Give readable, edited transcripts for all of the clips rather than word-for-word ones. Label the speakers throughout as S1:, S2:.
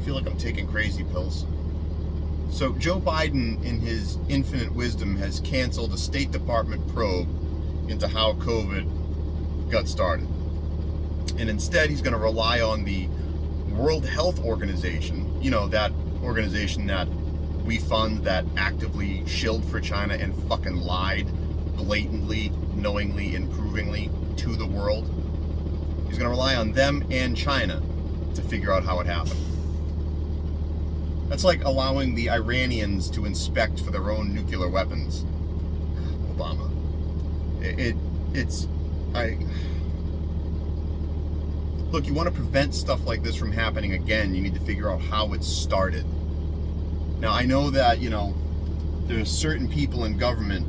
S1: feel like I'm taking crazy pills. So Joe Biden, in his infinite wisdom, has canceled a State Department probe into how COVID got started. And instead, he's going to rely on the World Health Organization, you know, that organization that we fund that actively shilled for China and fucking lied blatantly, knowingly, and provingly to the world. He's going to rely on them and China to figure out how it happened. That's like allowing the Iranians to inspect for their own nuclear weapons. Obama. Look, you want to prevent stuff like this from happening again, you need to figure out how it started. Now, I know that, you know, there's certain people in government,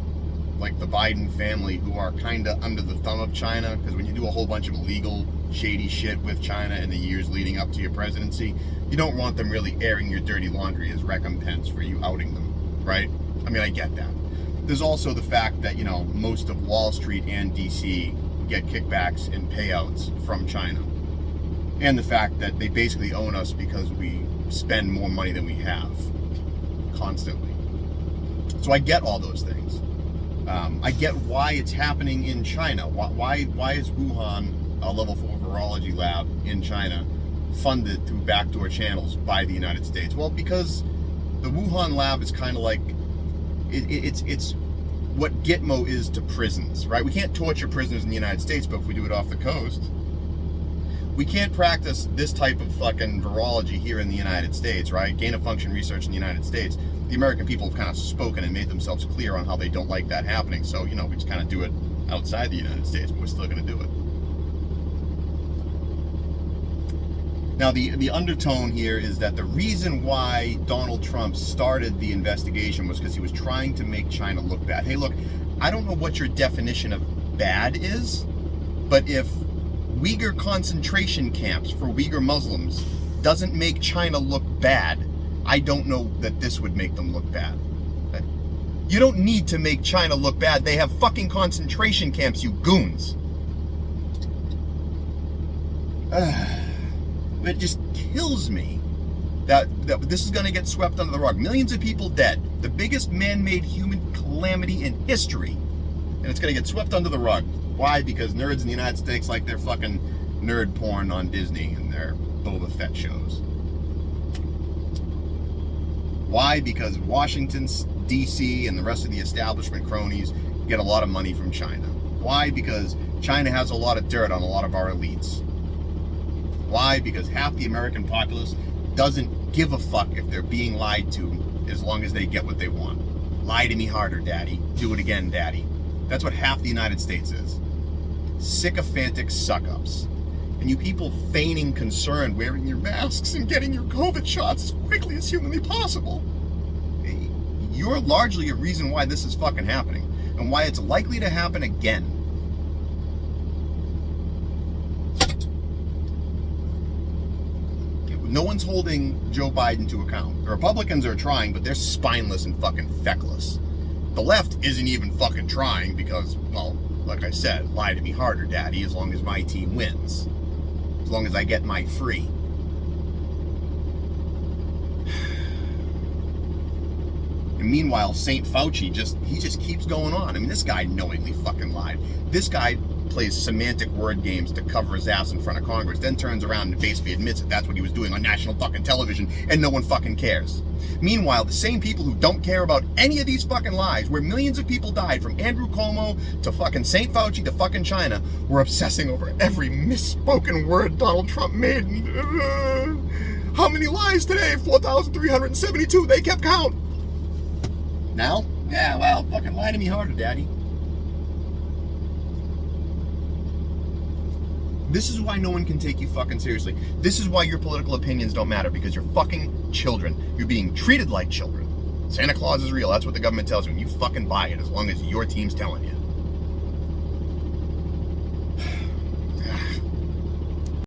S1: like the Biden family, who are kind of under the thumb of China, because when you do a whole bunch of illegal, shady shit with China in the years leading up to your presidency, you don't want them really airing your dirty laundry as recompense for you outing them, right? I mean, I get that. There's also the fact that, you know, most of Wall Street and DC get kickbacks and payouts from China. And the fact that they basically own us because we spend more money than we have constantly. So I get all those things. I get why it's happening in China. Why is Wuhan, a level 4 virology lab in China, funded through backdoor channels by the United States? Well, because the Wuhan lab is kind of like, it's what Gitmo is to prisons, right? We can't torture prisoners in the United States, but if we do it off the coast, we can't practice this type of fucking virology here in the United States, right? Gain of function research in the United States. The American people have kind of spoken and made themselves clear on how they don't like that happening. So, you know, we just kind of do it outside the United States, but we're still going to do it. Now, the undertone here is that the reason why Donald Trump started the investigation was because he was trying to make China look bad. Hey, look, I don't know what your definition of bad is, but if Uyghur concentration camps for Uyghur Muslims doesn't make China look bad, I don't know that this would make them look bad. You don't need to make China look bad. They have fucking concentration camps, you goons. It just kills me that this is going to get swept under the rug. Millions of people dead. The biggest man-made human calamity in history. And it's going to get swept under the rug. Why? Because nerds in the United States like their fucking nerd porn on Disney and their Boba Fett shows. Why? Because Washington, D.C. and the rest of the establishment cronies get a lot of money from China. Why? Because China has a lot of dirt on a lot of our elites. Why? Because half the American populace doesn't give a fuck if they're being lied to as long as they get what they want. Lie to me harder, daddy. Do it again, daddy. That's what half the United States is. Sycophantic suck-ups. And you people feigning concern, wearing your masks and getting your COVID shots as quickly as humanly possible. You're largely a reason why this is fucking happening and why it's likely to happen again. No one's holding Joe Biden to account. The Republicans are trying, but they're spineless and fucking feckless. The left isn't even fucking trying because, well, like I said, lie to me harder, daddy, as long as my team wins. As long as I get my free. And meanwhile, St. Fauci just keeps going on. I mean, this guy knowingly fucking lied. This guy plays semantic word games to cover his ass in front of Congress, then turns around and basically admits that that's what he was doing on national fucking television, and no one fucking cares. Meanwhile, the same people who don't care about any of these fucking lies, where millions of people died, from Andrew Cuomo to fucking St. Fauci to fucking China, were obsessing over every misspoken word Donald Trump made. How many lies today? 4,372. They kept count. Now? Yeah, well, fucking lie to me harder, daddy. This is why no one can take you fucking seriously. This is why your political opinions don't matter, because you're fucking children. You're being treated like children. Santa Claus is real. That's what the government tells you, and you fucking buy it as long as your team's telling you.